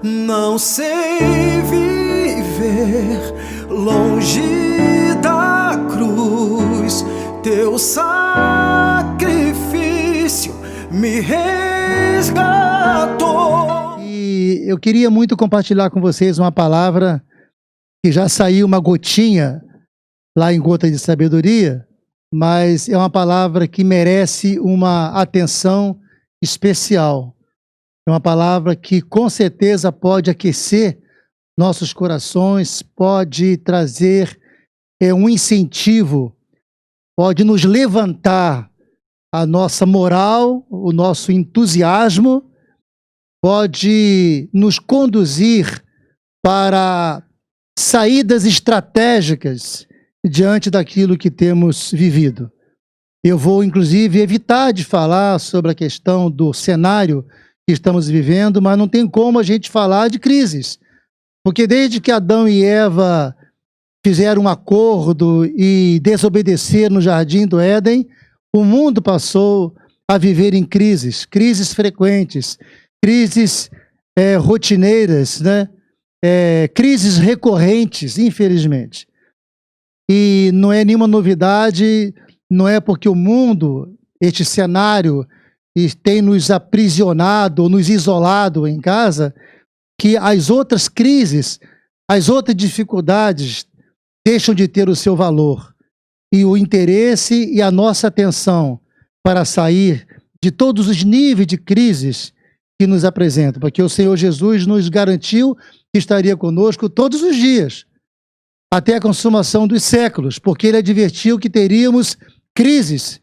Não sei viver longe da cruz, teu sacrifício me resgatou. E eu queria muito compartilhar com vocês uma palavra que já saiu uma gotinha lá em Gota de Sabedoria, mas é uma palavra que merece uma atenção especial. É uma palavra que com certeza pode aquecer nossos corações, pode trazer um incentivo, pode nos levantar a nossa moral, o nosso entusiasmo, pode nos conduzir para saídas estratégicas diante daquilo que temos vivido. Eu vou, inclusive, evitar de falar sobre a questão do cenário que estamos vivendo, mas não tem como a gente falar de crises. Porque desde que Adão e Eva fizeram um acordo e desobedeceram no Jardim do Éden, o mundo passou a viver em crises, crises frequentes, crises rotineiras, né? Crises recorrentes, infelizmente. E não é nenhuma novidade, não é porque o mundo, este cenário, tem nos aprisionado ou nos isolado em casa, que as outras crises, as outras dificuldades deixam de ter o seu valor. E o interesse e a nossa atenção para sair de todos os níveis de crises que nos apresentam, porque o Senhor Jesus nos garantiu que estaria conosco todos os dias, até a consumação dos séculos, porque Ele advertiu que teríamos crises,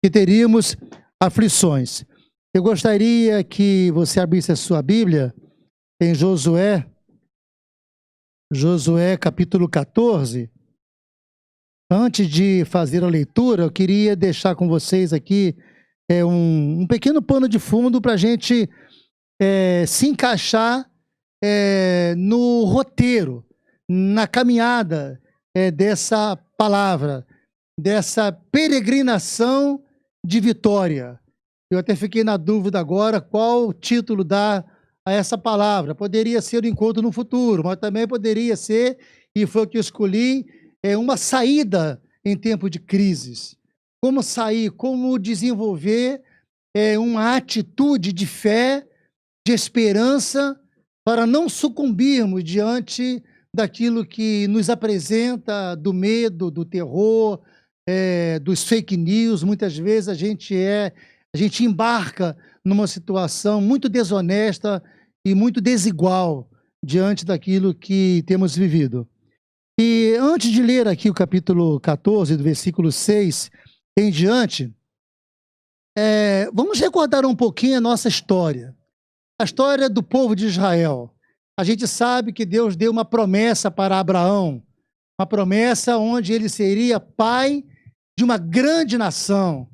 que teríamos aflições. Eu gostaria que você abrisse a sua Bíblia em Josué capítulo 14. Antes de fazer a leitura, eu queria deixar com vocês aqui um pequeno pano de fundo para a gente se encaixar no roteiro, na caminhada dessa palavra, dessa peregrinação de vitória. Eu até fiquei na dúvida agora qual o título dar a essa palavra. Poderia ser o encontro no futuro, mas também poderia ser, e foi o que eu escolhi, uma saída em tempo de crises. Como sair, como desenvolver uma atitude de fé, de esperança, para não sucumbirmos diante daquilo que nos apresenta, do medo, do terror, dos fake news. Muitas vezes a gente embarca numa situação muito desonesta e muito desigual diante daquilo que temos vivido. E antes de ler aqui o capítulo 14, do versículo 6 em diante, vamos recordar um pouquinho a nossa história. A história do povo de Israel. A gente sabe que Deus deu uma promessa para Abraão, uma promessa onde ele seria pai de uma grande nação.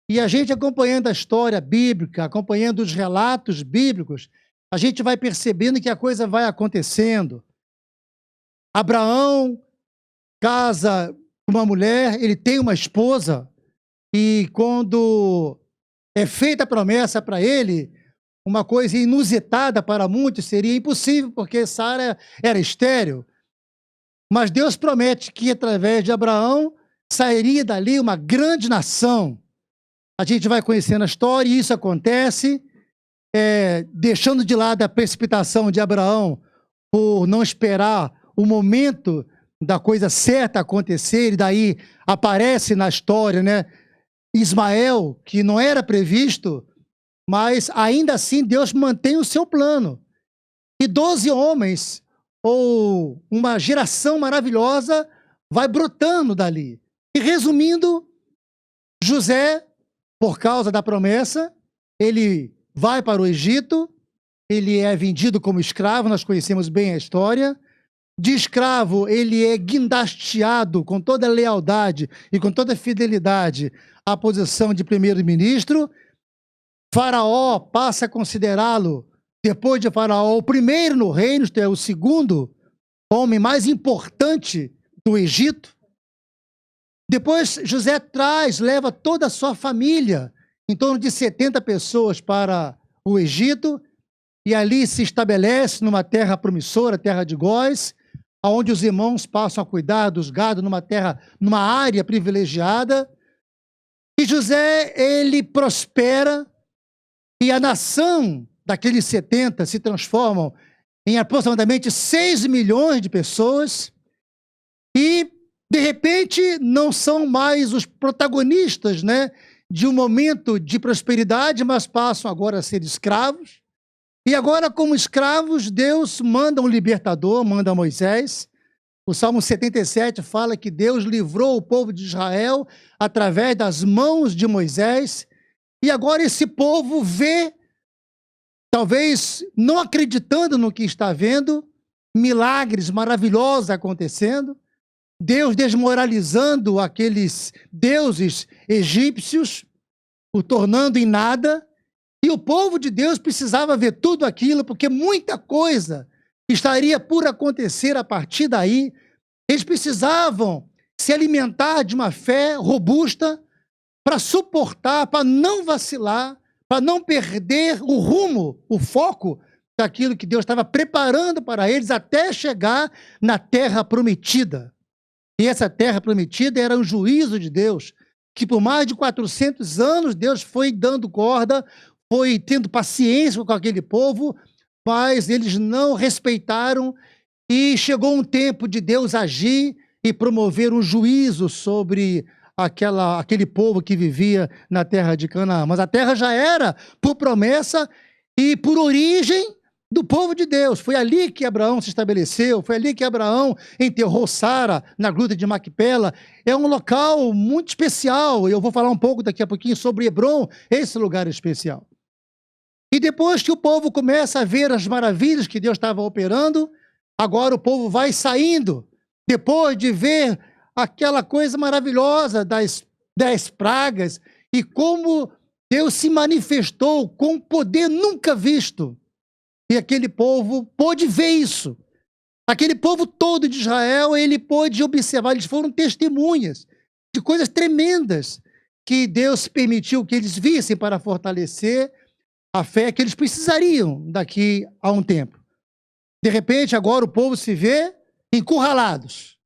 E a gente acompanhando a história bíblica, acompanhando os relatos bíblicos, a gente vai percebendo que a coisa vai acontecendo. Abraão casa com uma mulher, ele tem uma esposa, e quando é feita a promessa para ele, uma coisa inusitada para muitos, seria impossível, porque Sara era estéril. Mas Deus promete que através de Abraão sairia dali uma grande nação. A gente vai conhecendo a história e isso acontece, deixando de lado a precipitação de Abraão por não esperar o momento da coisa certa acontecer, e daí aparece na história, né, Ismael, que não era previsto, mas ainda assim Deus mantém o seu plano. E 12 homens, ou uma geração maravilhosa, vai brotando dali. E resumindo, José, por causa da promessa, ele vai para o Egito, ele é vendido como escravo, nós conhecemos bem a história. De escravo, ele é guindasteado com toda a lealdade e com toda a fidelidade à posição de primeiro-ministro. Faraó passa a considerá-lo, depois de Faraó, o primeiro no reino, isto é, o segundo homem mais importante do Egito. Depois José leva toda a sua família, em torno de 70 pessoas, para o Egito, e ali se estabelece numa terra promissora, terra de Góis, onde os irmãos passam a cuidar dos gados numa terra, numa área privilegiada. E José, ele prospera, e a nação daqueles 70 se transformam em aproximadamente 6 milhões de pessoas, e, de repente, não são mais os protagonistas, né, de um momento de prosperidade, mas passam agora a ser escravos. E agora, como escravos, Deus manda um libertador, manda Moisés. O Salmo 77 fala que Deus livrou o povo de Israel através das mãos de Moisés. E agora esse povo vê, talvez não acreditando no que está vendo, milagres maravilhosos acontecendo, Deus desmoralizando aqueles deuses egípcios, o tornando em nada. E o povo de Deus precisava ver tudo aquilo, porque muita coisa estaria por acontecer a partir daí. Eles precisavam se alimentar de uma fé robusta para suportar, para não vacilar, para não perder o rumo, o foco daquilo que Deus estava preparando para eles até chegar na terra prometida. E essa terra prometida era o juízo de Deus, que por mais de 400 anos Deus foi dando corda, foi tendo paciência com aquele povo, mas eles não respeitaram, e chegou um tempo de Deus agir e promover um juízo sobre aquele povo que vivia na terra de Canaã. Mas a terra já era por promessa e por origem do povo de Deus. Foi ali que Abraão se estabeleceu, foi ali que Abraão enterrou Sara na gruta de Macpela. É um local muito especial, eu vou falar um pouco daqui a pouquinho sobre Hebrom, esse lugar especial. E depois que o povo começa a ver as maravilhas que Deus estava operando, agora o povo vai saindo, depois de ver aquela coisa maravilhosa das 10 pragas, e como Deus se manifestou com poder nunca visto. E aquele povo pôde ver isso. Aquele povo todo de Israel, ele pôde observar, eles foram testemunhas de coisas tremendas que Deus permitiu que eles vissem para fortalecer a fé que eles precisariam daqui a um tempo. De repente, agora o povo se vê encurralados.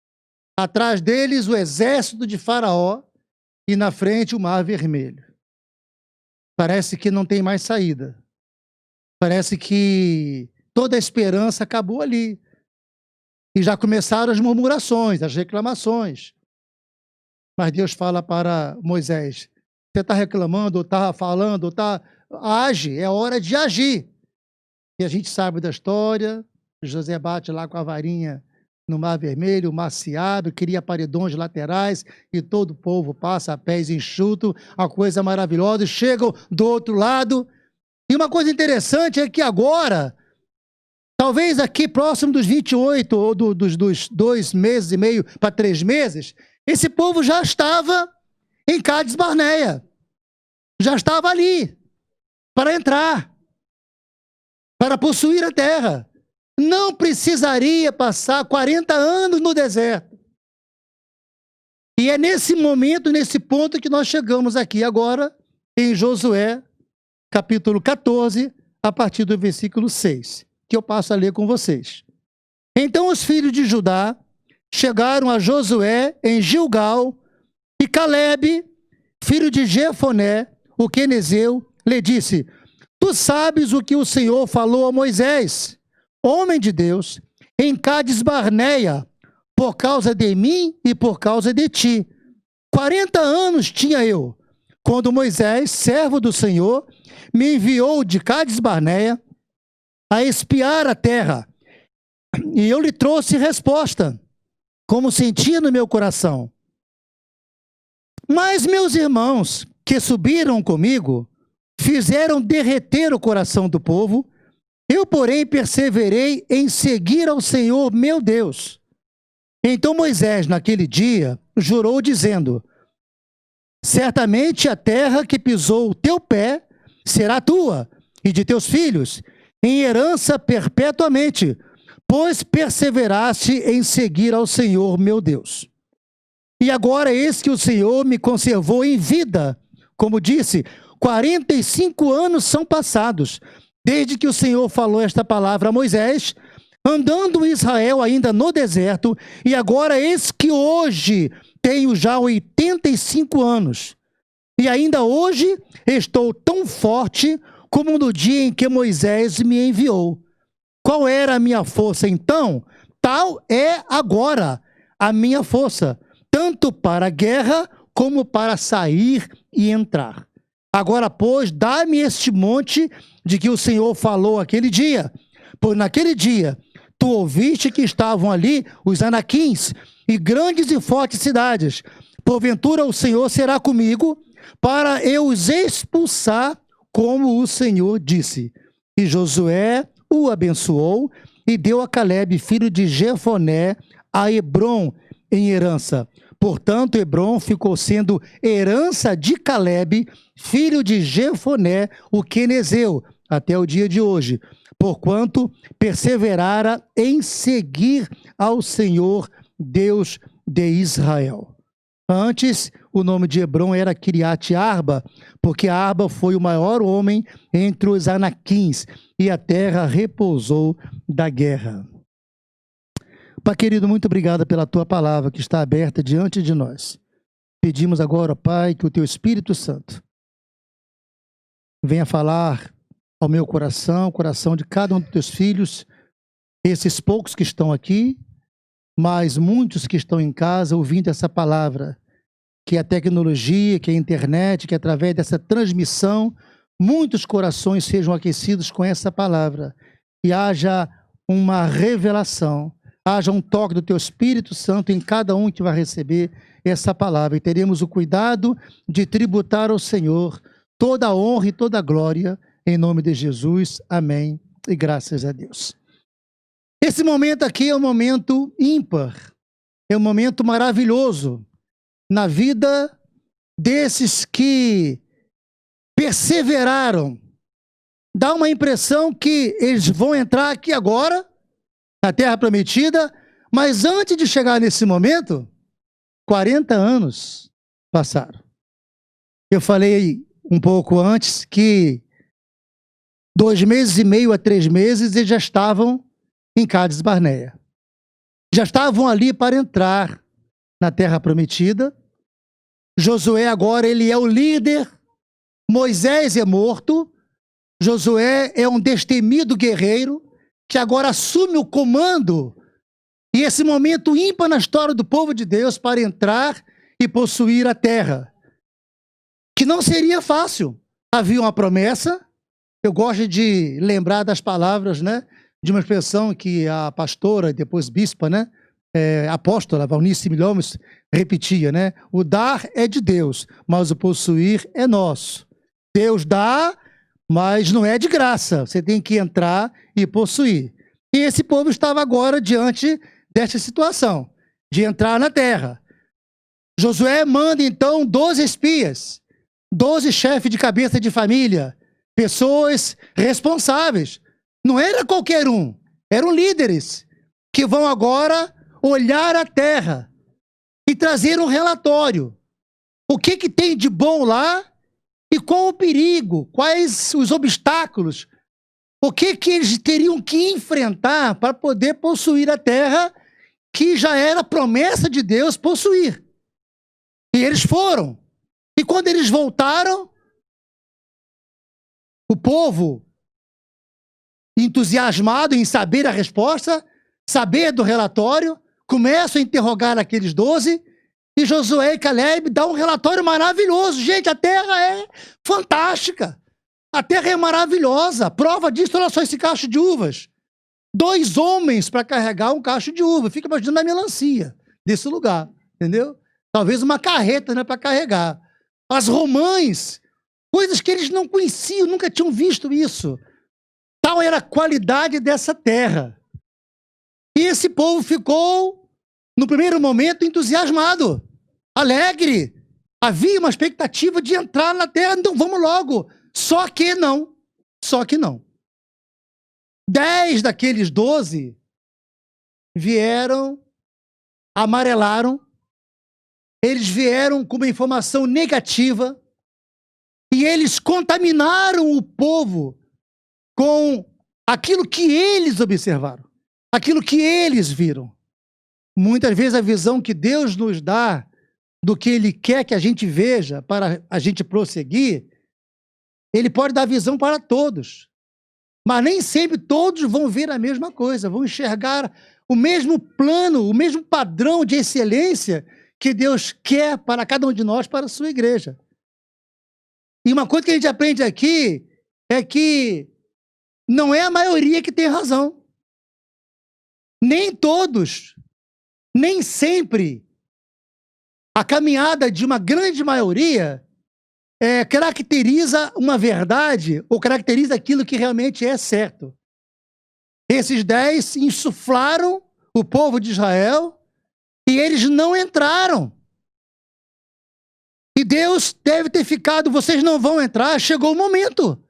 Atrás deles o exército de Faraó e na frente o Mar Vermelho. Parece que não tem mais saída. Parece que toda a esperança acabou ali. E já começaram as murmurações, as reclamações. Mas Deus fala para Moisés: você está reclamando, ou está falando, ou está... Age, é hora de agir. E a gente sabe da história, José bate lá com a varinha no Mar Vermelho, o mar se abre, cria paredões laterais e todo o povo passa a pés enxuto, a coisa maravilhosa, e chegam do outro lado. E uma coisa interessante é que agora, talvez aqui próximo dos 28, ou dos 2 meses e meio para 3 meses, esse povo já estava em Cádiz Barneia, já estava ali para entrar, para possuir a terra. Não precisaria passar 40 anos no deserto. E é nesse momento, nesse ponto que nós chegamos aqui agora, em Josué, capítulo 14, a partir do versículo 6, que eu passo a ler com vocês. Então os filhos de Judá chegaram a Josué em Gilgal, e Calebe, filho de Jefoné, o quenezeu, lhe disse: tu sabes o que o Senhor falou a Moisés, homem de Deus, em Cádiz Barneia, por causa de mim e por causa de ti. 40 anos tinha eu, quando Moisés, servo do Senhor, me enviou de Cádiz Barneia a espiar a terra. E eu lhe trouxe resposta, como sentia no meu coração. Mas meus irmãos, que subiram comigo, fizeram derreter o coração do povo. Eu, porém, perseverei em seguir ao Senhor, meu Deus. Então Moisés, naquele dia, jurou, dizendo: certamente a terra que pisou o teu pé será tua e de teus filhos, em herança perpetuamente, pois perseveraste em seguir ao Senhor, meu Deus. E agora eis que o Senhor me conservou em vida, como disse, 45 anos são passados, desde que o Senhor falou esta palavra a Moisés, andando Israel ainda no deserto, e agora eis que hoje tenho já 85 anos, e ainda hoje estou tão forte como no dia em que Moisés me enviou. Qual era a minha força então? Tal é agora a minha força, tanto para a guerra como para sair e entrar. Agora, pois, dá-me este monte de que o Senhor falou aquele dia, pois naquele dia tu ouviste que estavam ali os anaquins e grandes e fortes cidades. Porventura o Senhor será comigo para eu os expulsar, como o Senhor disse. E Josué o abençoou e deu a Calebe, filho de Jefoné, a Hebrom em herança. Portanto, Hebrom ficou sendo herança de Calebe, filho de Jefoné, o quenezeu, até o dia de hoje, porquanto perseverara em seguir ao Senhor, Deus de Israel. Antes, o nome de Hebrom era Kiriat Arba, porque Arba foi o maior homem entre os anaquins, e a terra repousou da guerra. Pai querido, muito obrigado pela tua palavra que está aberta diante de nós. Pedimos agora, Pai, que o teu Espírito Santo venha falar ao meu coração, o coração de cada um dos teus filhos, esses poucos que estão aqui, mas muitos que estão em casa ouvindo essa palavra, que a tecnologia, que a internet, que através dessa transmissão, muitos corações sejam aquecidos com essa palavra e haja uma revelação, haja um toque do teu Espírito Santo em cada um que vai receber essa palavra, e teremos o cuidado de tributar ao Senhor toda a honra e toda a glória, em nome de Jesus, amém, e graças a Deus. Esse momento aqui é um momento ímpar, é um momento maravilhoso na vida desses que perseveraram. Dá uma impressão que eles vão entrar aqui agora, na Terra Prometida, mas antes de chegar nesse momento, 40 anos passaram. Eu falei um pouco antes que 2 meses e meio a 3 meses eles já estavam em Cádiz Barneia. Já estavam ali para entrar na Terra Prometida. Josué agora ele é o líder, Moisés é morto, Josué é um destemido guerreiro que agora assume o comando e esse momento ímpar na história do povo de Deus para entrar e possuir a terra, que não seria fácil. Havia uma promessa. Eu gosto de lembrar das palavras, né, de uma expressão que a pastora, depois bispa, né, apóstola Valnice Milhomes repetia, né? O dar é de Deus, mas o possuir é nosso. Deus dá, mas não é de graça. Você tem que entrar e possuir. E esse povo estava agora diante dessa situação, de entrar na terra. Josué manda então 12 espias, 12 chefes de cabeça de família, pessoas responsáveis. Não era qualquer um, eram líderes que vão agora olhar a terra e trazer um relatório. O que tem de bom lá e qual o perigo, quais os obstáculos, o que eles teriam que enfrentar para poder possuir a terra que já era promessa de Deus possuir. E eles foram. E quando eles voltaram, o povo, entusiasmado em saber a resposta, saber do relatório, começam a interrogar aqueles 12, e Josué e Calebe dão um relatório maravilhoso. Gente, a terra é fantástica. A terra é maravilhosa. Prova disso, olha só esse cacho de uvas. 2 homens para carregar um cacho de uva. Fica imaginando a melancia desse lugar, entendeu? Talvez uma carreta, né, para carregar. As romãs, coisas que eles não conheciam, nunca tinham visto isso. Tal era a qualidade dessa terra. E esse povo ficou, no primeiro momento, entusiasmado, alegre. Havia uma expectativa de entrar na terra, então vamos logo. Só que não. 10 daqueles 12 vieram, amarelaram, eles vieram com uma informação negativa e eles contaminaram o povo com aquilo que eles observaram, aquilo que eles viram. Muitas vezes a visão que Deus nos dá do que Ele quer que a gente veja para a gente prosseguir, Ele pode dar visão para todos. Mas nem sempre todos vão ver a mesma coisa, vão enxergar o mesmo plano, o mesmo padrão de excelência que Deus quer para cada um de nós, para a sua igreja. E uma coisa que a gente aprende aqui é que não é a maioria que tem razão. Nem todos, nem sempre, a caminhada de uma grande maioria caracteriza uma verdade ou caracteriza aquilo que realmente é certo. Esses 10 insuflaram o povo de Israel e eles não entraram. E Deus deve ter ficado, vocês não vão entrar, chegou o momento.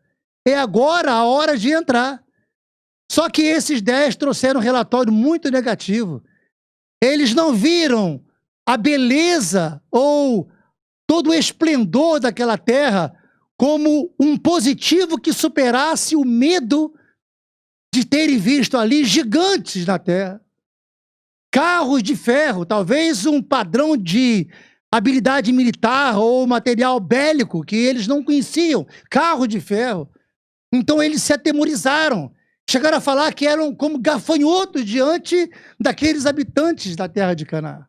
É agora a hora de entrar. Só que esses 10 trouxeram um relatório muito negativo. Eles não viram a beleza ou todo o esplendor daquela terra como um positivo que superasse o medo de terem visto ali gigantes na terra. Carros de ferro, talvez um padrão de habilidade militar ou material bélico que eles não conheciam. Carro de ferro. Então eles se atemorizaram. Chegaram a falar que eram como gafanhotos diante daqueles habitantes da terra de Canaã.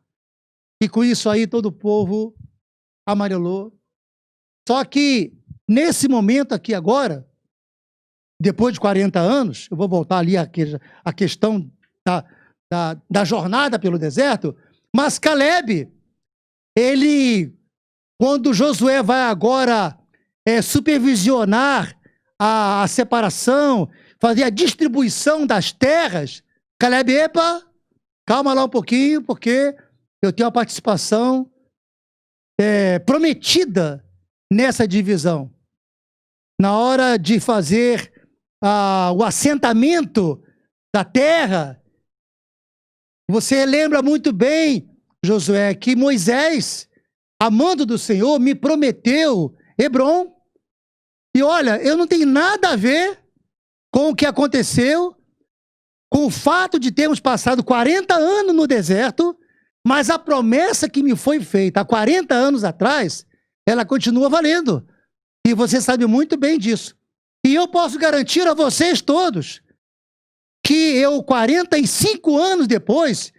E com isso aí todo o povo amarelou. Só que nesse momento aqui agora, depois de 40 anos, eu vou voltar ali a questão da jornada pelo deserto, mas Caleb, ele, quando Josué vai agora supervisionar a separação, fazer a distribuição das terras, Caleb, epa, calma lá um pouquinho, porque eu tenho a participação prometida nessa divisão. Na hora de fazer o assentamento da terra, você lembra muito bem, Josué, que Moisés, amando do Senhor, me prometeu Hebrom. E olha, eu não tenho nada a ver com o que aconteceu, com o fato de termos passado 40 anos no deserto, mas a promessa que me foi feita há 40 anos atrás, ela continua valendo. E você sabe muito bem disso. E eu posso garantir a vocês todos que eu, 45 anos depois,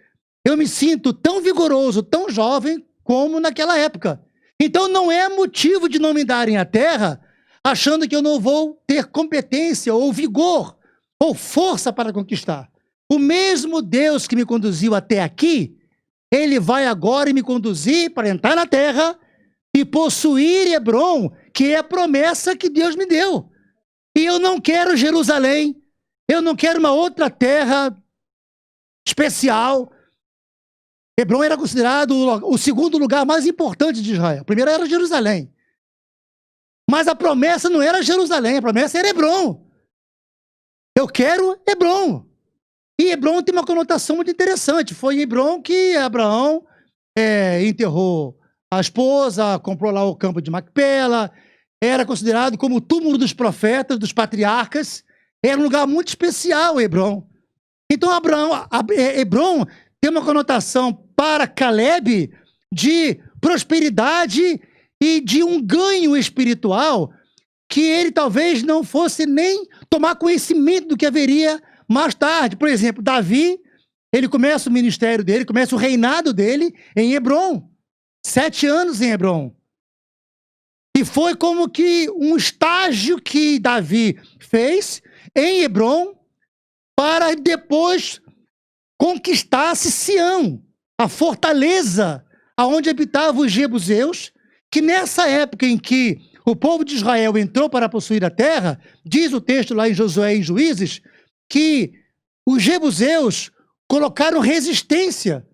eu me sinto tão vigoroso, tão jovem como naquela época. Então não é motivo de não me darem a terra achando que eu não vou ter competência ou vigor ou força para conquistar. O mesmo Deus que me conduziu até aqui, Ele vai agora me conduzir para entrar na terra e possuir Hebrom, que é a promessa que Deus me deu. E eu não quero Jerusalém, eu não quero uma outra terra especial. Hebrom era considerado o segundo lugar mais importante de Israel. O primeiro era Jerusalém. Mas a promessa não era Jerusalém, a promessa era Hebrom. Eu quero Hebrom. E Hebrom tem uma conotação muito interessante. Foi em Hebrom que Abraão enterrou a esposa, comprou lá o campo de Macpela, era considerado como o túmulo dos profetas, dos patriarcas. Era um lugar muito especial, Hebrom. Então, Hebrom tem uma conotação para Caleb de prosperidade e de um ganho espiritual que ele talvez não fosse nem tomar conhecimento do que haveria mais tarde. Por exemplo, Davi, ele começa o ministério dele, começa o reinado dele em Hebrom. 7 anos em Hebrom. E foi como que um estágio que Davi fez em Hebrom para depois conquistasse Sião, a fortaleza aonde habitavam os jebuseus, que nessa época em que o povo de Israel entrou para possuir a terra, diz o texto lá em Josué e em Juízes, que os jebuseus colocaram resistência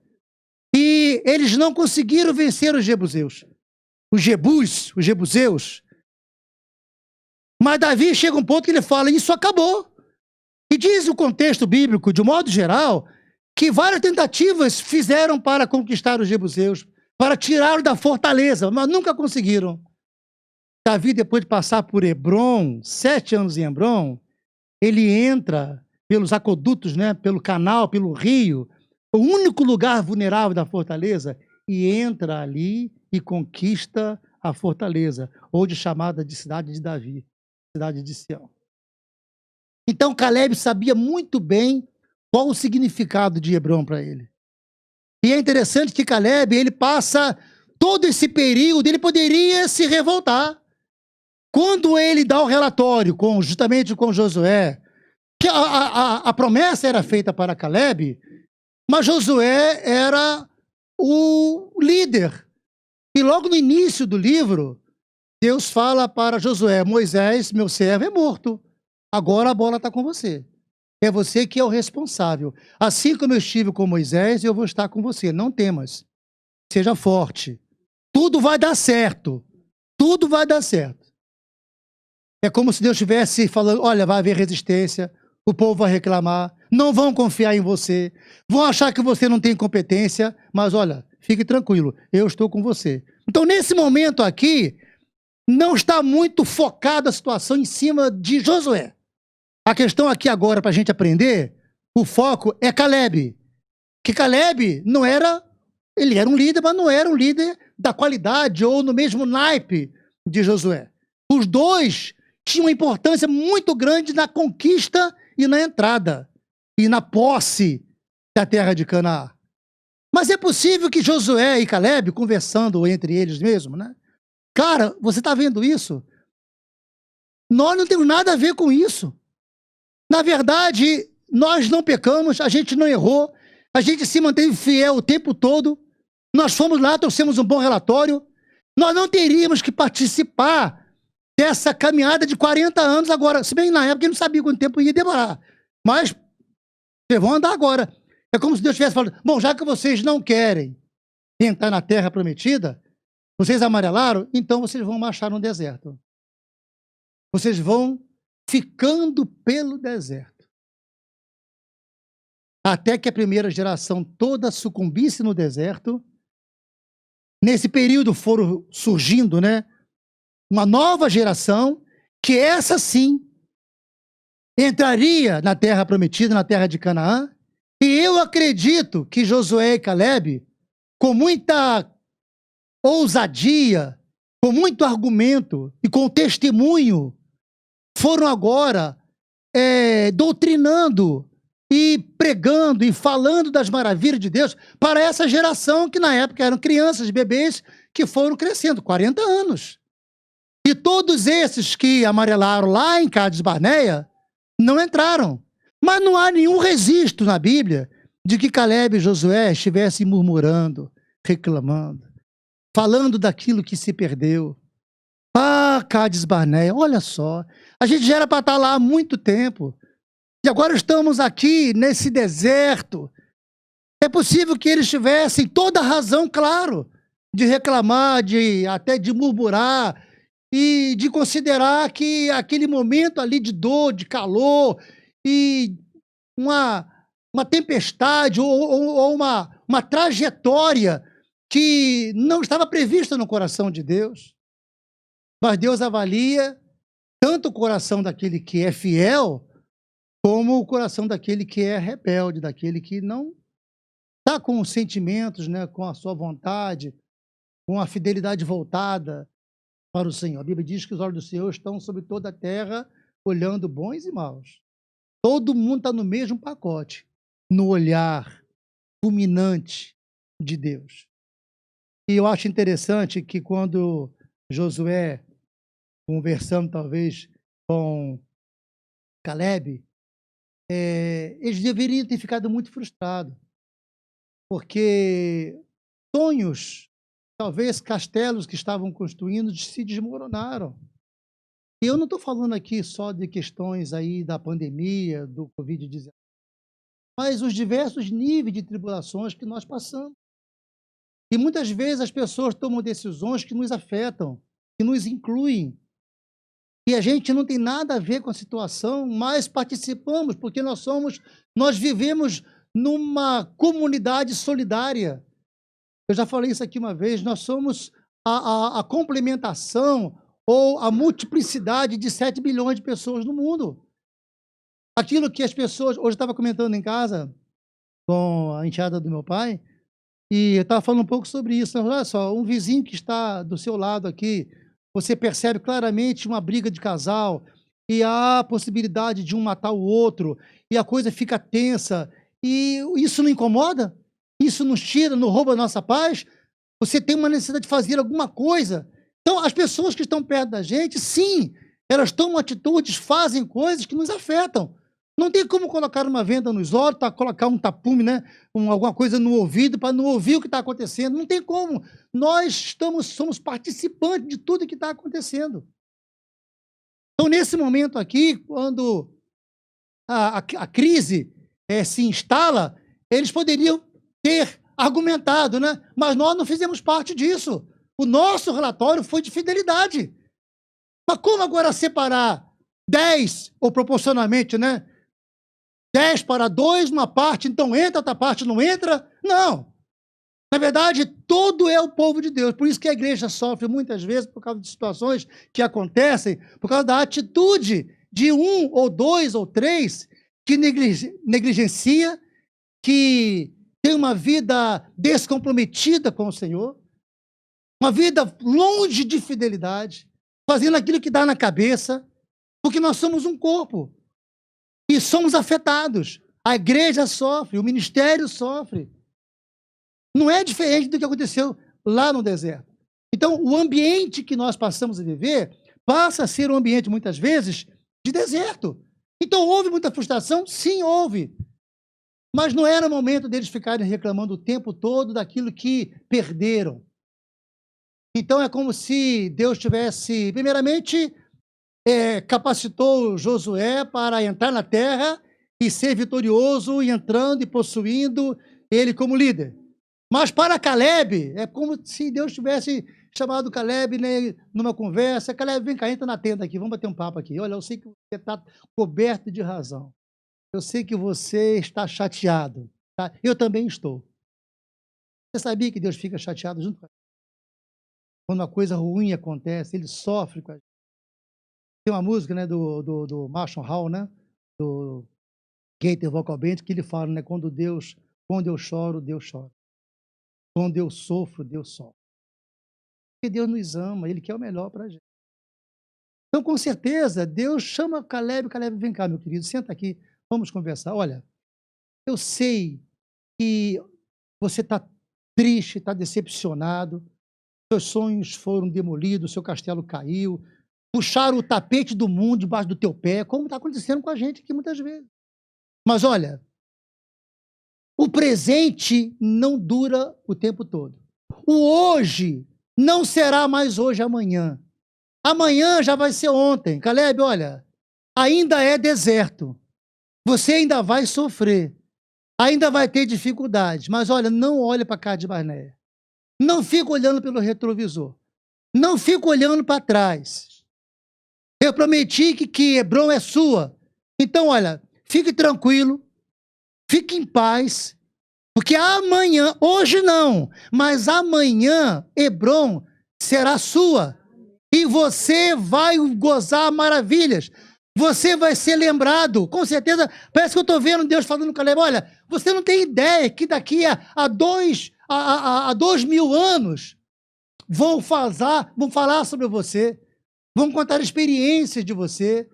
e eles não conseguiram vencer os jebuseus. Os jebuseus. Mas Davi chega um ponto que ele fala, isso acabou. E diz o contexto bíblico, de modo geral, que várias tentativas fizeram para conquistar os jebuseus, para tirá-los da fortaleza, mas nunca conseguiram. Davi, depois de passar por Hebrom, 7 anos em Hebrom, ele entra pelos aquedutos, né, pelo canal, pelo rio, o único lugar vulnerável da fortaleza, e entra ali e conquista a fortaleza, hoje chamada de cidade de Davi, cidade de Sião. Então Caleb sabia muito bem qual o significado de Hebrom para ele. E é interessante que Caleb, ele passa todo esse período, ele poderia se revoltar. Quando ele dá o relatório, justamente com Josué, que a promessa era feita para Caleb, mas Josué era o líder. E logo no início do livro, Deus fala para Josué: Moisés, meu servo, é morto. Agora a bola está com você. É você que é o responsável. Assim como eu estive com Moisés, eu vou estar com você. Não temas. Seja forte. Tudo vai dar certo. Tudo vai dar certo. É como se Deus estivesse falando: olha, vai haver resistência, o povo vai reclamar, não vão confiar em você, vão achar que você não tem competência, mas olha, fique tranquilo, eu estou com você. Então, nesse momento aqui, não está muito focada a situação em cima de Josué. A questão aqui agora, para a gente aprender, o foco é Caleb. Que Caleb não era, ele era um líder, mas não era um líder da qualidade ou no mesmo naipe de Josué. Os dois tinham uma importância muito grande na conquista e na entrada, e na posse da terra de Canaã. Mas é possível que Josué e Caleb, conversando entre eles mesmos, né? Cara, você está vendo isso? Nós não temos nada a ver com isso. Na verdade, nós não pecamos, a gente não errou, a gente se manteve fiel o tempo todo, nós fomos lá, trouxemos um bom relatório, nós não teríamos que participar dessa caminhada de 40 anos agora, se bem na época eu não sabia quanto tempo ia demorar, mas vocês vão andar agora. É como se Deus estivesse falando: bom, já que vocês não querem entrar na terra prometida, vocês amarelaram, então vocês vão marchar no deserto. Vocês vão ficando pelo deserto. Até que a primeira geração toda sucumbisse no deserto. Nesse período foram surgindo, né, uma nova geração, que essa sim entraria na terra prometida, na terra de Canaã. E eu acredito que Josué e Caleb, com muita ousadia, com muito argumento e com testemunho, foram agora doutrinando e pregando e falando das maravilhas de Deus para essa geração que na época eram crianças, bebês, que foram crescendo, 40 anos. E todos esses que amarelaram lá em Cades Barneia não entraram. Mas não há nenhum registro na Bíblia de que Caleb e Josué estivessem murmurando, reclamando, falando daquilo que se perdeu. Ah, Cades Barneia, olha só, a gente já era para estar lá há muito tempo, e agora estamos aqui nesse deserto. É possível que eles tivessem toda a razão, claro, de reclamar, até de murmurar, e de considerar que aquele momento ali de dor, de calor, e uma tempestade ou uma trajetória que não estava prevista no coração de Deus. Mas Deus avalia tanto o coração daquele que é fiel, como o coração daquele que é rebelde, daquele que não está com os sentimentos, né, com a sua vontade, com a fidelidade voltada para o Senhor. A Bíblia diz que os olhos do Senhor estão sobre toda a terra, olhando bons e maus. Todo mundo está no mesmo pacote, no olhar fulminante de Deus. E eu acho interessante que quando Josué, conversando talvez com Caleb, eles deveriam ter ficado muito frustrados, porque sonhos, talvez castelos que estavam construindo, se desmoronaram. E eu não estou falando aqui só de questões aí da pandemia, do Covid-19, mas os diversos níveis de tribulações que nós passamos. E muitas vezes as pessoas tomam decisões que nos afetam, que nos incluem. E a gente não tem nada a ver com a situação, mas participamos, porque nós vivemos numa comunidade solidária. Eu já falei isso aqui uma vez, nós somos a complementação ou a multiplicidade de 7 bilhões de pessoas no mundo. aquilo que as pessoas... Hoje eu estava comentando em casa com a enteada do meu pai, e eu estava falando um pouco sobre isso. Olha só, um vizinho que está do seu lado aqui, você percebe claramente uma briga de casal, e há a possibilidade de um matar o outro, e a coisa fica tensa, e isso não incomoda? Isso nos tira, não rouba a nossa paz? Você tem uma necessidade de fazer alguma coisa. Então, as pessoas que estão perto da gente, sim, elas tomam atitudes, fazem coisas que nos afetam. Não tem como colocar uma venda nos olhos, colocar um tapume, né? Alguma coisa no ouvido para não ouvir o que está acontecendo. Não tem como. Nós somos participantes de tudo que está acontecendo. Então, nesse momento aqui, quando a crise se instala, eles poderiam ter argumentado, né? Mas nós não fizemos parte disso. O nosso relatório foi de fidelidade. Mas como agora separar 10, ou proporcionalmente, né? 10 para 2, uma parte, então entra, outra parte não entra? Não. Na verdade, todo é o povo de Deus. Por isso que a igreja sofre muitas vezes por causa de situações que acontecem, por causa da atitude de 1, ou 2, ou 3, que negligencia, que tem uma vida descomprometida com o Senhor, uma vida longe de fidelidade, fazendo aquilo que dá na cabeça, porque nós somos um corpo e somos afetados. A igreja sofre, o ministério sofre. Não é diferente do que aconteceu lá no deserto. Então, o ambiente que nós passamos a viver passa a ser um ambiente, muitas vezes, de deserto. Então, houve muita frustração? Sim, houve. Mas não era o momento deles ficarem reclamando o tempo todo daquilo que perderam. Então, é como se Deus tivesse, primeiramente, capacitou Josué para entrar na terra e ser vitorioso, e entrando e possuindo ele como líder. Mas para Caleb, é como se Deus tivesse chamado Caleb, né, numa conversa. Caleb, vem cá, entra na tenda aqui, vamos bater um papo aqui. Olha, eu sei que você está coberto de razão. Eu sei que você está chateado. Tá? Eu também estou. Você sabia que Deus fica chateado junto com a gente? Quando uma coisa ruim acontece, ele sofre com a gente. Tem uma música, né, do Marshall Hall, né, do Gaither Vocal Band, que ele fala, né, quando eu choro, Deus chora. Quando eu sofro, Deus sofre. Porque Deus nos ama, Ele quer o melhor para a gente. Então, com certeza, Deus chama Caleb, vem cá, meu querido, senta aqui, vamos conversar. Olha, eu sei que você está triste, está decepcionado, seus sonhos foram demolidos, seu castelo caiu, puxaram o tapete do mundo debaixo do teu pé, como está acontecendo com a gente aqui muitas vezes. Mas olha, o presente não dura o tempo todo. O hoje não será mais hoje amanhã. Amanhã já vai ser ontem. Caleb, olha, ainda é deserto. Você ainda vai sofrer. Ainda vai ter dificuldades. Mas olha, não olhe para cá de Barneia. Não fica olhando pelo retrovisor. Não fica olhando para trás. Eu prometi que Hebrom é sua. Então, olha, fique tranquilo. Fique em paz, porque amanhã, hoje não, mas amanhã, Hebrom será sua. E você vai gozar maravilhas. Você vai ser lembrado, com certeza. Parece que eu estou vendo Deus falando com Caleb, olha, você não tem ideia que daqui a 2000 anos vão falar sobre você, vão contar experiências de você.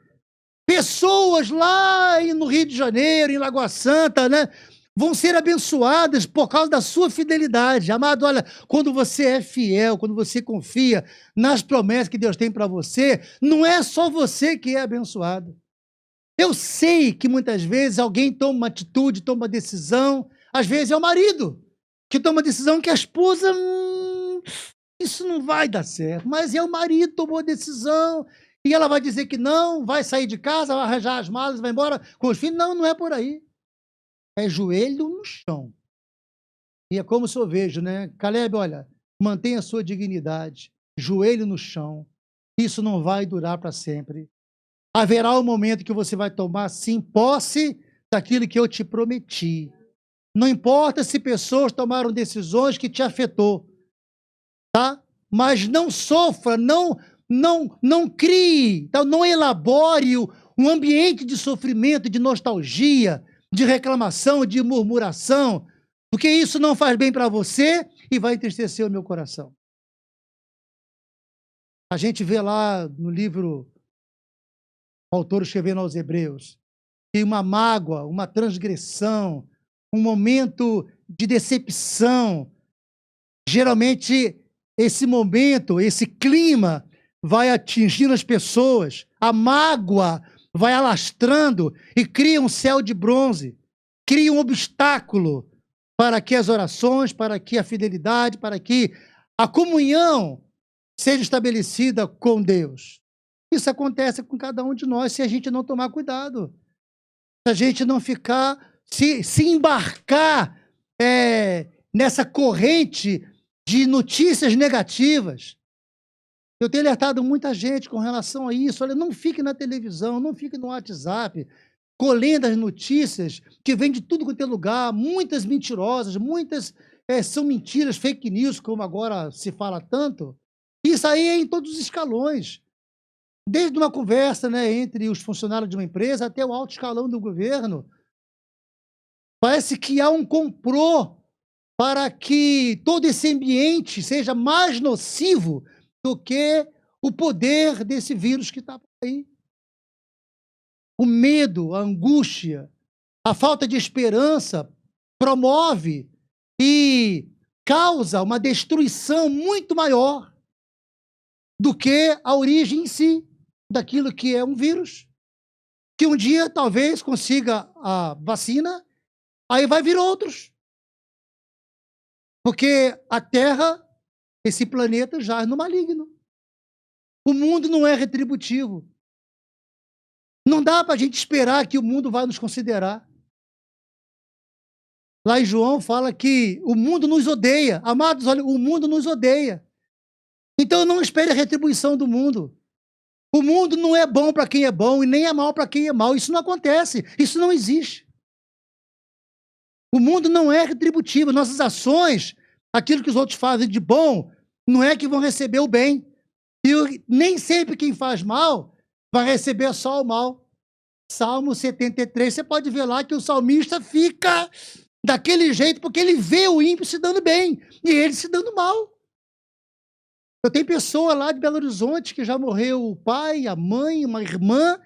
Pessoas lá no Rio de Janeiro, em Lagoa Santa, né, vão ser abençoadas por causa da sua fidelidade. Amado, olha, quando você é fiel, quando você confia nas promessas que Deus tem para você, não é só você que é abençoado. Eu sei que muitas vezes alguém toma uma atitude, toma uma decisão, às vezes é o marido que toma uma decisão que a esposa, isso não vai dar certo, mas é o marido que tomou a decisão. E ela vai dizer que não, vai sair de casa, vai arranjar as malas, vai embora com os filhos. Não, não é por aí. É joelho no chão. E é como se eu vejo, né? Caleb, olha, mantenha a sua dignidade, joelho no chão. Isso não vai durar para sempre. Haverá um momento que você vai tomar, sim, posse daquilo que eu te prometi. Não importa se pessoas tomaram decisões que te afetou, tá? Mas não sofra, não crie, então não elabore um ambiente de sofrimento, de nostalgia, de reclamação, de murmuração, porque isso não faz bem para você e vai entristecer o meu coração. A gente vê lá no livro, o autor escrevendo aos Hebreus, que uma mágoa, uma transgressão, um momento de decepção, geralmente esse momento, esse clima vai atingindo as pessoas, a mágoa vai alastrando e cria um céu de bronze, cria um obstáculo para que as orações, para que a fidelidade, para que a comunhão seja estabelecida com Deus. Isso acontece com cada um de nós se a gente não tomar cuidado, se a gente não ficar, se embarcar nessa corrente de notícias negativas. Eu tenho alertado muita gente com relação a isso. Olha, não fique na televisão, não fique no WhatsApp, colhendo as notícias que vêm de tudo quanto é lugar, muitas mentirosas, muitas são mentiras, fake news, como agora se fala tanto. Isso aí é em todos os escalões. Desde uma conversa, né, entre os funcionários de uma empresa até o alto escalão do governo. Parece que há um complô para que todo esse ambiente seja mais nocivo do que o poder desse vírus que está por aí. O medo, a angústia, a falta de esperança promove e causa uma destruição muito maior do que a origem em si daquilo que é um vírus, que um dia talvez consiga a vacina, aí vai vir outros. Porque a Terra, esse planeta, jaz no maligno. O mundo não é retributivo. Não dá para a gente esperar que o mundo vai nos considerar. Lá em João fala que o mundo nos odeia. Amados, olha, o mundo nos odeia. Então não espere a retribuição do mundo. O mundo não é bom para quem é bom e nem é mal para quem é mal. Isso não acontece. Isso não existe. O mundo não é retributivo. Nossas ações, aquilo que os outros fazem de bom, não é que vão receber o bem. E nem sempre quem faz mal vai receber só o mal. Salmo 73, você pode ver lá que o salmista fica daquele jeito porque ele vê o ímpio se dando bem e ele se dando mal. Eu tenho pessoa lá de Belo Horizonte que já morreu o pai, a mãe, uma irmã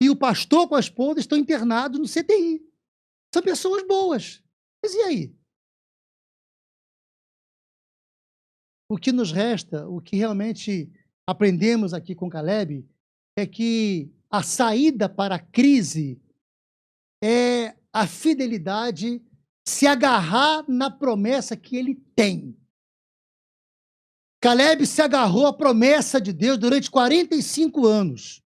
e o pastor com a esposa estão internados no CTI. São pessoas boas. Mas e aí? O que nos resta, o que realmente aprendemos aqui com Caleb, é que a saída para a crise é a fidelidade, se agarrar na promessa que ele tem. Caleb se agarrou à promessa de Deus durante 45 anos.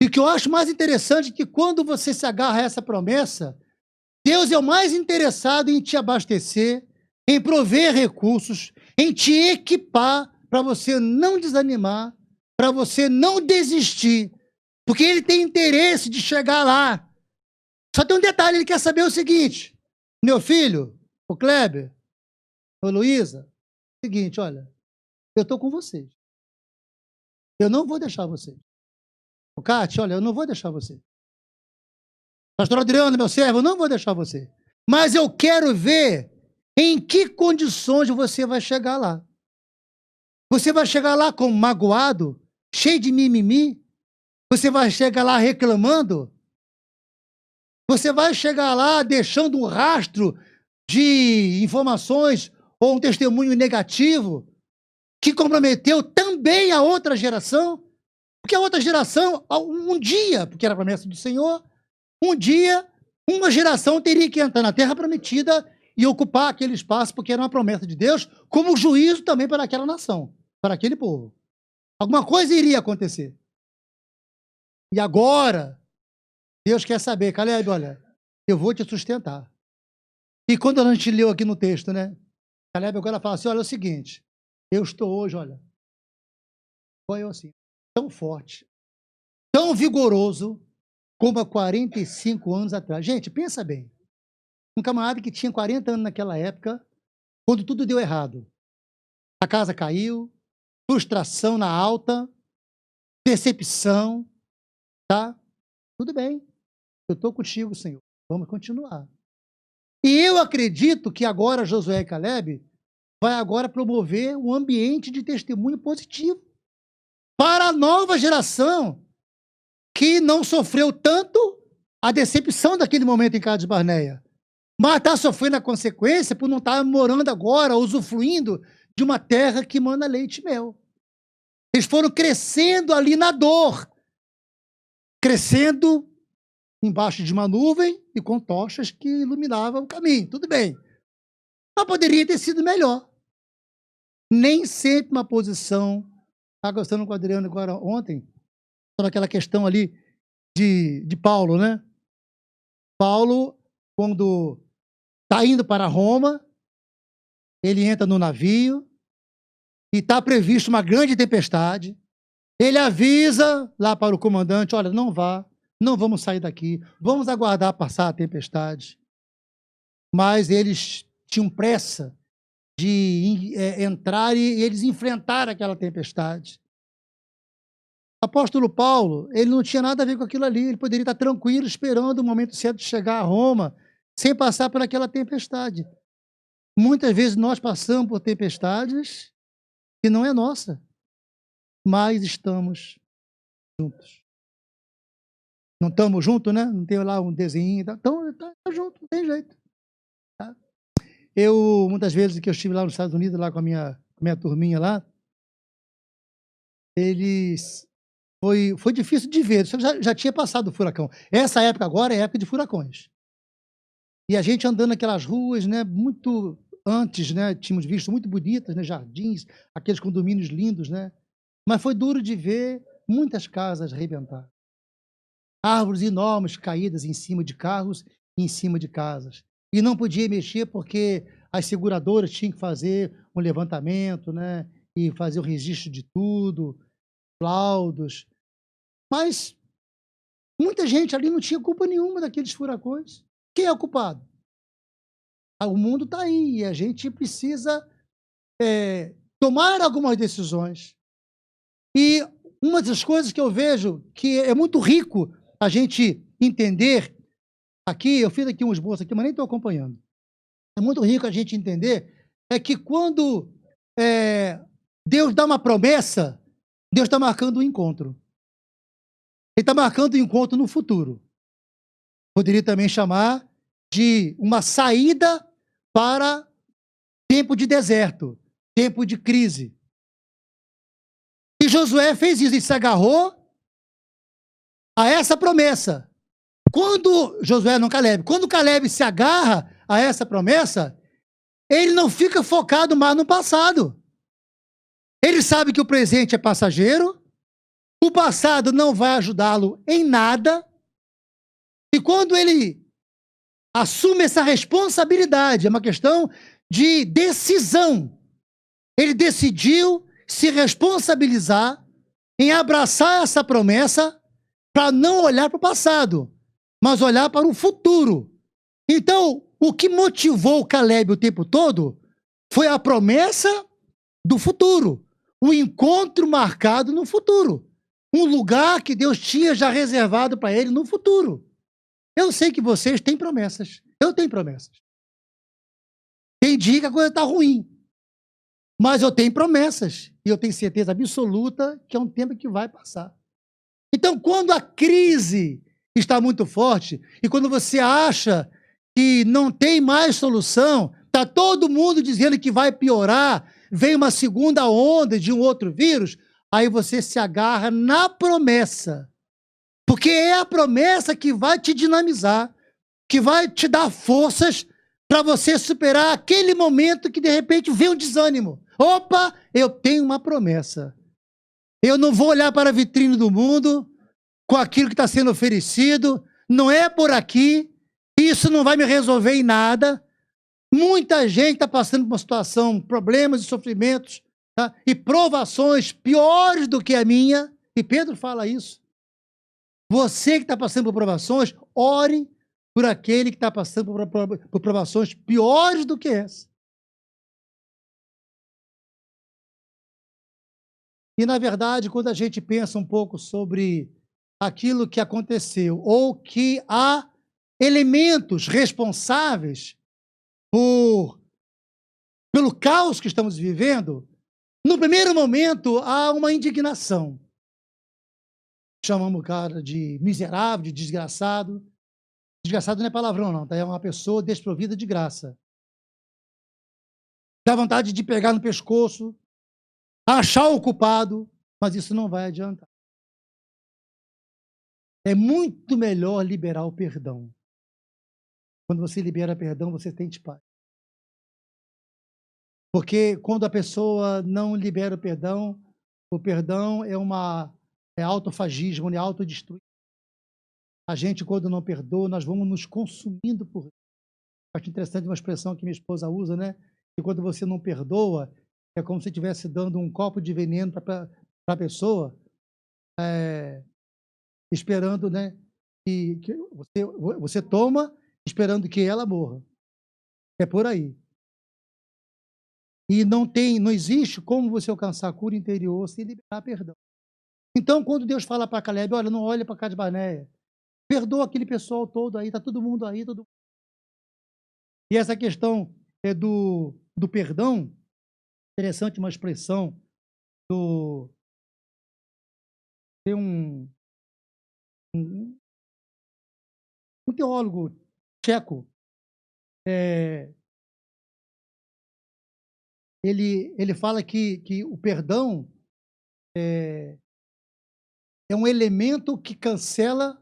E o que eu acho mais interessante é que quando você se agarra a essa promessa, Deus é o mais interessado em te abastecer, em prover recursos, em te equipar para você não desanimar, para você não desistir, porque ele tem interesse de chegar lá. Só tem um detalhe, ele quer saber o seguinte: meu filho, o Kleber, o Luísa, seguinte, olha, eu estou com vocês. Eu não vou deixar vocês. O Cátia, olha, eu não vou deixar você. Pastor Adriano, meu servo, eu não vou deixar você. Mas eu quero ver em que condições você vai chegar lá. Você vai chegar lá como magoado, cheio de mimimi? Você vai chegar lá reclamando? Você vai chegar lá deixando um rastro de informações ou um testemunho negativo que comprometeu também a outra geração? Porque a outra geração, um dia, porque era a promessa do Senhor, um dia, uma geração teria que entrar na Terra Prometida e ocupar aquele espaço, porque era uma promessa de Deus, como juízo também para aquela nação, para aquele povo. Alguma coisa iria acontecer. E agora, Deus quer saber, Caleb, olha, eu vou te sustentar. E quando a gente leu aqui no texto, né? Caleb agora fala assim, olha, é o seguinte, eu estou hoje, olha, eu assim, tão forte, tão vigoroso, como há 45 anos atrás. Gente, pensa bem. Um camarada que tinha 40 anos naquela época, quando tudo deu errado. A casa caiu, frustração na alta, decepção, tá? Tudo bem, eu estou contigo, Senhor. Vamos continuar. E eu acredito que agora Josué e Caleb vai agora promover um ambiente de testemunho positivo para a nova geração que não sofreu tanto a decepção daquele momento em Cades Barneia, mas está sofrendo a consequência por não estar morando agora, usufruindo de uma terra que manda leite e mel. Eles foram crescendo ali na dor, crescendo embaixo de uma nuvem e com tochas que iluminavam o caminho. Tudo bem. Mas poderia ter sido melhor. Nem sempre uma posição. Estava gostando com o Adriano agora ontem, sobre aquela questão ali de Paulo, né? Paulo, quando está indo para Roma, ele entra no navio e está previsto uma grande tempestade. Ele avisa lá para o comandante: olha, não vá, não vamos sair daqui, vamos aguardar passar a tempestade. Mas eles tinham pressa de entrar e eles enfrentaram aquela tempestade. Apóstolo Paulo, ele não tinha nada a ver com aquilo ali, ele poderia estar tranquilo, esperando o momento certo de chegar a Roma, sem passar por aquela tempestade. Muitas vezes nós passamos por tempestades que não é nossa, mas estamos juntos. Não estamos juntos, né? Não tem lá um desenho, então tá junto, não tem jeito. Tá? Eu, muitas vezes que eu estive lá nos Estados Unidos, lá com a minha turminha lá, eles... Foi difícil de ver, já tinha passado o furacão. Essa época agora é época de furacões. E a gente andando naquelas ruas, né, muito antes, né, tínhamos visto muito bonitas, né, jardins, aqueles condomínios lindos, né? Mas foi duro de ver muitas casas arrebentar. Árvores enormes caídas em cima de carros e em cima de casas. E não podia mexer porque as seguradoras tinham que fazer um levantamento, né, e fazer o registro de tudo, laudos. Mas muita gente ali não tinha culpa nenhuma daqueles furacões. Quem é o culpado? O mundo está aí e a gente precisa tomar algumas decisões. E uma das coisas que eu vejo que é muito rico a gente entender, aqui, eu fiz aqui um esboço aqui, mas nem estou acompanhando. É muito rico a gente entender que quando Deus dá uma promessa, Deus está marcando um encontro. Ele está marcando um encontro no futuro. Poderia também chamar de uma saída para tempo de deserto, tempo de crise. E Josué fez isso, ele se agarrou a essa promessa. Quando Josué, não Caleb, quando Caleb se agarra a essa promessa, ele não fica focado mais no passado. Ele sabe que o presente é passageiro, o passado não vai ajudá-lo em nada, e quando ele assume essa responsabilidade, é uma questão de decisão, ele decidiu se responsabilizar em abraçar essa promessa para não olhar para o passado, mas olhar para o futuro. Então, o que motivou Caleb o tempo todo foi a promessa do futuro, o encontro marcado no futuro, um lugar que Deus tinha já reservado para ele no futuro. Eu sei que vocês têm promessas, eu tenho promessas. Tem dia que a coisa está ruim, mas eu tenho promessas e eu tenho certeza absoluta que é um tempo que vai passar. Então, quando a crise está muito forte e quando você acha que não tem mais solução, está todo mundo dizendo que vai piorar, vem uma segunda onda de um outro vírus, aí você se agarra na promessa. Porque é a promessa que vai te dinamizar, que vai te dar forças para você superar aquele momento que de repente vem um desânimo. Opa, eu tenho uma promessa. Eu não vou olhar para a vitrine do mundo com aquilo que está sendo oferecido, não é por aqui, isso não vai me resolver em nada. Muita gente está passando por uma situação, problemas e sofrimentos, tá? E provações piores do que a minha, e Pedro fala isso. Você que está passando por provações, ore por aquele que está passando por provações piores do que essa. E, na verdade, quando a gente pensa um pouco sobre aquilo que aconteceu, ou que há elementos responsáveis pelo caos que estamos vivendo, no primeiro momento há uma indignação. Chamamos o cara de miserável, de desgraçado. Desgraçado não é palavrão, não, tá? É uma pessoa desprovida de graça. Dá vontade de pegar no pescoço, achar o culpado, mas isso não vai adiantar. É muito melhor liberar o perdão. Quando você libera perdão, você tem paz. Porque quando a pessoa não libera o perdão é autofagismo, é autodestruição. A gente, quando não perdoa, nós vamos nos consumindo por... Acho interessante uma expressão que minha esposa usa, né? Que quando você não perdoa, é como se estivesse dando um copo de veneno para a pessoa, esperando, né? Que você toma, esperando que ela morra. É por aí. E não existe como você alcançar a cura interior sem liberar perdão. Então, quando Deus fala para Caleb, olha, não olha para Cades Barneia, perdoa aquele pessoal todo aí, tá todo mundo aí, todo mundo. E essa questão do perdão, interessante uma expressão tem um teólogo tcheco, ele fala que o perdão é um elemento que cancela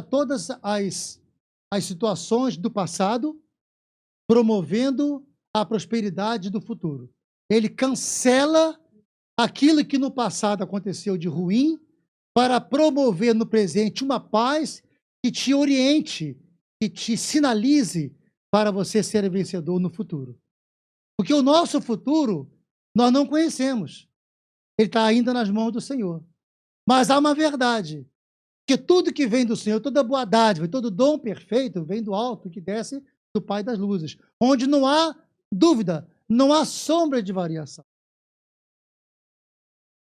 todas as situações do passado, promovendo a prosperidade do futuro. Ele cancela aquilo que no passado aconteceu de ruim para promover no presente uma paz que te oriente, que te sinalize para você ser vencedor no futuro. Porque o nosso futuro nós não conhecemos. Ele está ainda nas mãos do Senhor. Mas há uma verdade, que tudo que vem do Senhor, toda boa dádiva, todo dom perfeito, vem do alto, que desce do Pai das luzes, onde não há dúvida, não há sombra de variação.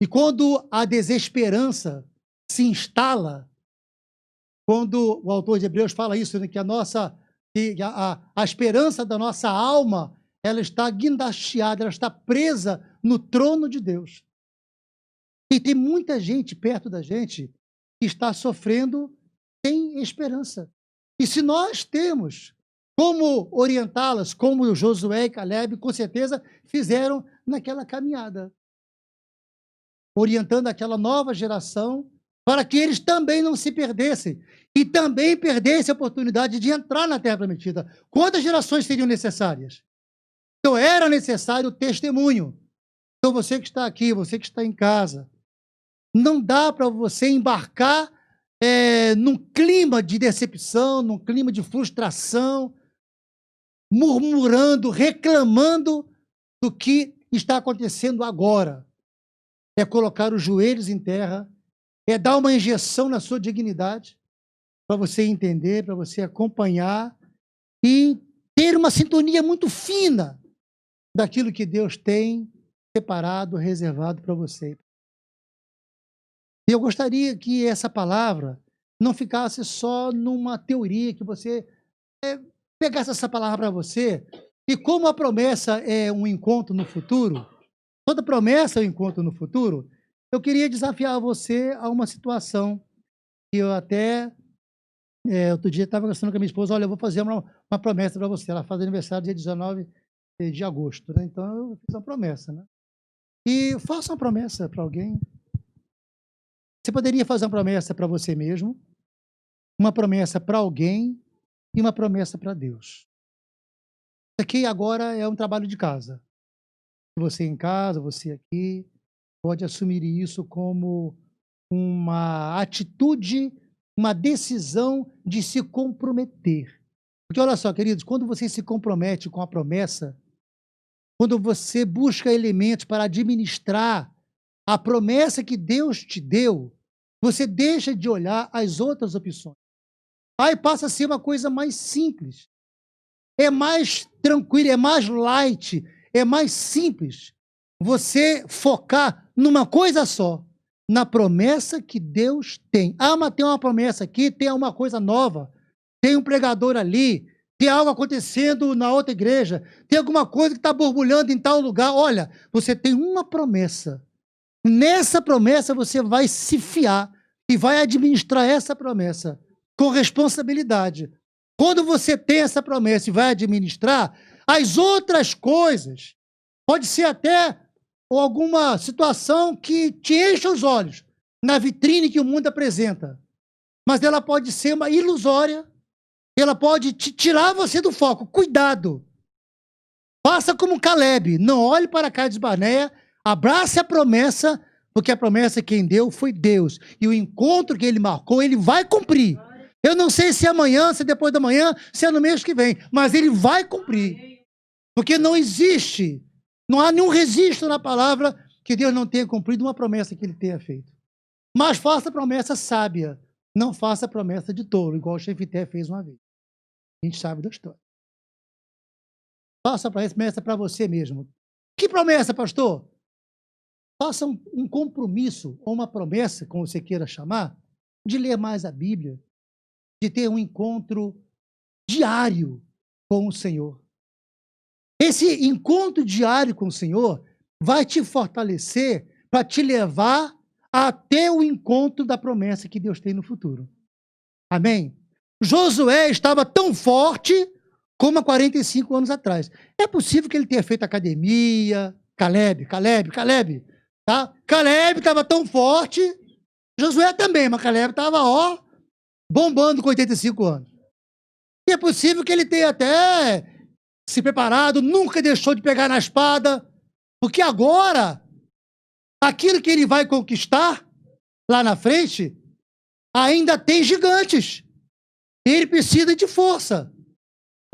E quando a desesperança se instala, quando o autor de Hebreus fala isso, né, que a esperança da nossa alma, ela está guindasteada, ela está presa no trono de Deus. E tem muita gente perto da gente que está sofrendo sem esperança. E se nós temos como orientá-las, como Josué e Caleb, com certeza, fizeram naquela caminhada, orientando aquela nova geração para que eles também não se perdessem e também perdessem a oportunidade de entrar na Terra Prometida. Quantas gerações seriam necessárias? Então, era necessário o testemunho. Então, você que está aqui, você que está em casa, não dá para você embarcar num clima de decepção, num clima de frustração, murmurando, reclamando do que está acontecendo agora. É colocar os joelhos em terra, é dar uma injeção na sua dignidade, para você entender, para você acompanhar e ter uma sintonia muito fina daquilo que Deus tem separado, reservado para você. E eu gostaria que essa palavra não ficasse só numa teoria, que você pegasse essa palavra para você, e como a promessa é um encontro no futuro, toda promessa é um encontro no futuro, eu queria desafiar você a uma situação que eu até, outro dia estava conversando com a minha esposa, olha, eu vou fazer uma promessa para você, ela faz aniversário dia 19 de agosto, né? Então eu fiz uma promessa, né? E faça uma promessa para alguém. Você poderia fazer uma promessa para você mesmo, uma promessa para alguém e uma promessa para Deus. Isso aqui agora é um trabalho de casa. Você em casa, você aqui, pode assumir isso como uma atitude, uma decisão de se comprometer. Porque olha só, queridos, quando você se compromete com a promessa, quando você busca elementos para administrar a promessa que Deus te deu, você deixa de olhar as outras opções. Aí passa a ser uma coisa mais simples. É mais tranquilo, é mais light, é mais simples você focar numa coisa só. na promessa que Deus tem. Ah, mas tem uma promessa aqui, tem uma coisa nova, tem um pregador ali, tem algo acontecendo na outra igreja, tem alguma coisa que está borbulhando em tal lugar. Olha, você tem uma promessa. Nessa promessa você vai se fiar e vai administrar essa promessa com responsabilidade. Quando você tem essa promessa e vai administrar, as outras coisas, pode ser até alguma situação que te encha os olhos na vitrine que o mundo apresenta, mas ela pode ser uma ilusória, ela pode tirar você do foco. Cuidado! Faça como Caleb, não olhe para Cades Barneia, abrace a promessa, porque a promessa quem deu foi Deus, e o encontro que ele marcou, ele vai cumprir. Eu não sei se é amanhã, se é depois da manhã, se é no mês que vem, mas ele vai cumprir. Porque não existe, não há nenhum registro na palavra que Deus não tenha cumprido uma promessa que ele tenha feito. Mas faça promessa sábia, não faça promessa de tolo, igual o Jefité fez uma vez. A gente sabe da história. Faça promessa para você mesmo. Que promessa, pastor? Faça um compromisso, ou uma promessa, como você queira chamar, de ler mais a Bíblia, de ter um encontro diário com o Senhor. Esse encontro diário com o Senhor vai te fortalecer para te levar até o encontro da promessa que Deus tem no futuro. Amém? Josué estava tão forte como há 45 anos atrás. É possível que ele tenha feito academia, Caleb, tá? Caleb estava tão forte, Josué também, mas Caleb estava, bombando com 85 anos. E é possível que ele tenha até se preparado, nunca deixou de pegar na espada, porque agora, aquilo que ele vai conquistar, lá na frente, ainda tem gigantes. Ele precisa de força.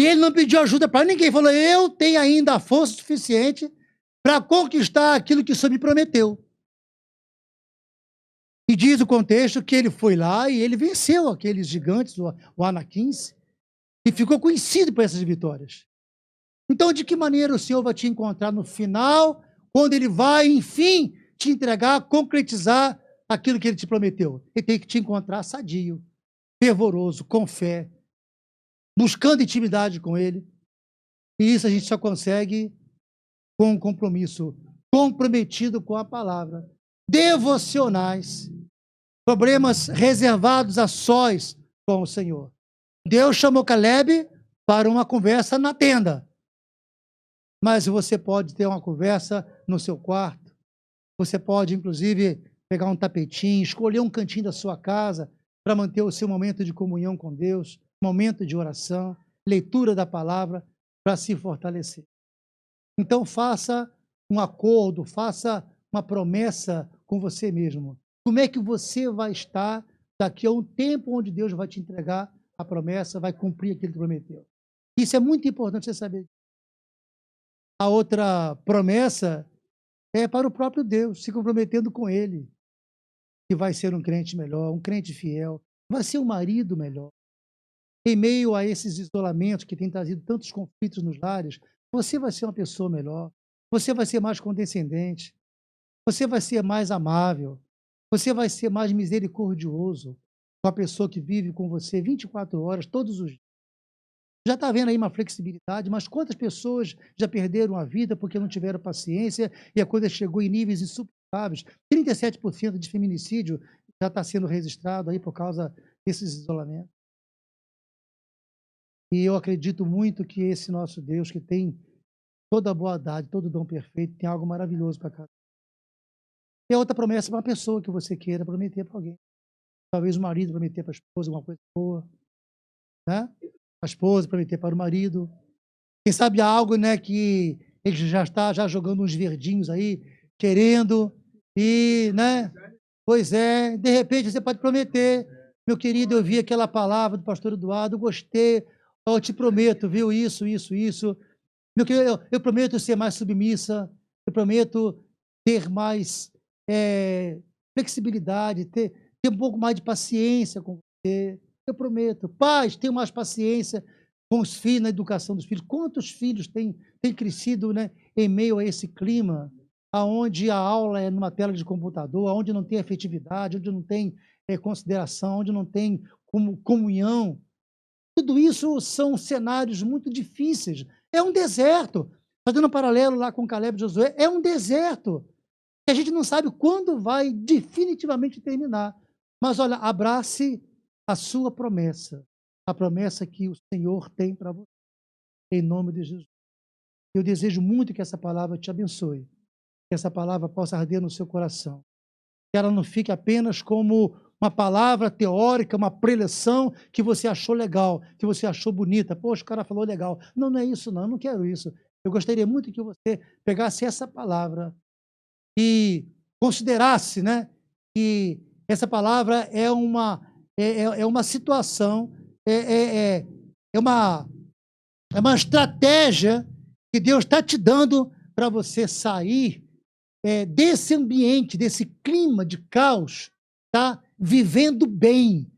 E ele não pediu ajuda para ninguém, falou, eu tenho ainda a força suficiente para conquistar aquilo que o Senhor me prometeu. E diz o contexto que ele foi lá e ele venceu aqueles gigantes, o Anaquins, e ficou conhecido por essas vitórias. Então, de que maneira o Senhor vai te encontrar no final, quando ele vai, enfim, te entregar, concretizar aquilo que ele te prometeu? Ele tem que te encontrar sadio, fervoroso, com fé, buscando intimidade com ele. E isso a gente só consegue com um compromisso, comprometido com a palavra. Devocionais, problemas reservados a sós com o Senhor. Deus chamou Caleb para uma conversa na tenda, mas você pode ter uma conversa no seu quarto, você pode, inclusive, pegar um tapetinho, escolher um cantinho da sua casa para manter o seu momento de comunhão com Deus, momento de oração, leitura da palavra, para se fortalecer. Então, faça um acordo, faça uma promessa com você mesmo. Como é que você vai estar daqui a um tempo onde Deus vai te entregar a promessa, vai cumprir aquilo que prometeu? Isso é muito importante você saber. A outra promessa é para o próprio Deus, se comprometendo com Ele, que vai ser um crente melhor, um crente fiel, vai ser um marido melhor. Em meio a esses isolamentos que têm trazido tantos conflitos nos lares, você vai ser uma pessoa melhor, você vai ser mais condescendente, você vai ser mais amável, você vai ser mais misericordioso com a pessoa que vive com você 24 horas, todos os dias. Já está vendo aí uma flexibilidade, mas quantas pessoas já perderam a vida porque não tiveram paciência e a coisa chegou em níveis insuportáveis? 37% de feminicídio já está sendo registrado aí por causa desses isolamentos. E eu acredito muito que esse nosso Deus, que tem toda a bondade, todo o dom perfeito, tem algo maravilhoso para cada. E a outra promessa para uma pessoa que você queira prometer para alguém. Talvez o marido prometer para a esposa alguma coisa boa, né? A esposa prometer para o marido. Quem sabe algo, né, que ele já está jogando uns verdinhos aí, querendo, e, né? Pois é, de repente você pode prometer. Meu querido, eu vi aquela palavra do pastor Eduardo, eu gostei, eu te prometo, viu, isso. Meu querido, eu prometo ser mais submissa, eu prometo ter mais flexibilidade, ter um pouco mais de paciência com você. Eu prometo. Pais, tenham mais paciência com os filhos, na educação dos filhos. Quantos filhos têm crescido, né, em meio a esse clima aonde a aula é numa tela de computador, aonde não tem afetividade, onde não tem consideração, onde não tem comunhão. Tudo isso são cenários muito difíceis. É um deserto. Fazendo um paralelo lá com Caleb e Josué, é um deserto. Que a gente não sabe quando vai definitivamente terminar. Mas olha, abrace a sua promessa. A promessa que o Senhor tem para você. Em nome de Jesus. Eu desejo muito que essa palavra te abençoe. Que essa palavra possa arder no seu coração. Que ela não fique apenas como uma palavra teórica, uma preleção que você achou legal, que você achou bonita. Poxa, o cara falou legal. Não, não é isso não, eu não quero isso. Eu gostaria muito que você pegasse essa palavra e considerasse, né, que essa palavra é uma situação, é uma estratégia que Deus está te dando para você sair desse ambiente, desse clima de caos, tá? Vivendo bem,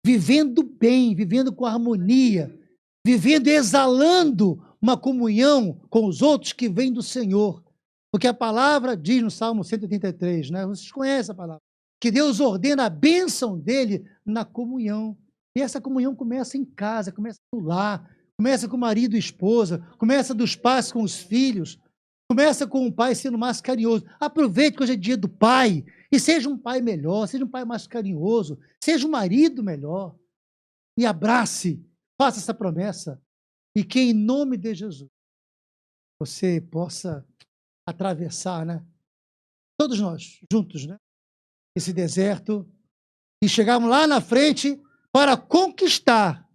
vivendo com harmonia, vivendo exalando uma comunhão com os outros que vem do Senhor. Porque a palavra diz no Salmo 183, né? Vocês conhecem a palavra, que Deus ordena a bênção dele na comunhão. E essa comunhão começa em casa, começa no lar, começa com o marido e esposa, começa dos pais com os filhos, começa com o pai sendo mais carinhoso. Aproveite que hoje é dia do pai e seja um pai melhor, seja um pai mais carinhoso, seja um marido melhor. E abrace, faça essa promessa e que em nome de Jesus você possa atravessar, né? Todos nós juntos, né? Esse deserto e chegarmos lá na frente para conquistar.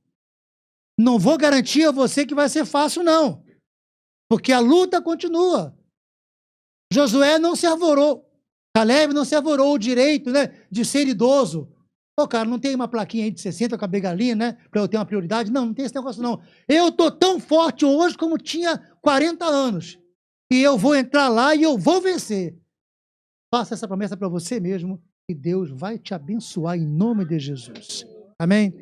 Não vou garantir a você que vai ser fácil, não. Porque a luta continua. Josué não se arvorou. Caleb não se arvorou o direito, né, de ser idoso. Pô, cara, não tem uma plaquinha aí de 60 com a begalinha, né, para eu ter uma prioridade? Não, não tem esse negócio, não. Eu tô tão forte hoje como tinha 40 anos. E eu vou entrar lá e eu vou vencer. Faça essa promessa para você mesmo e Deus vai te abençoar em nome de Jesus. Amém?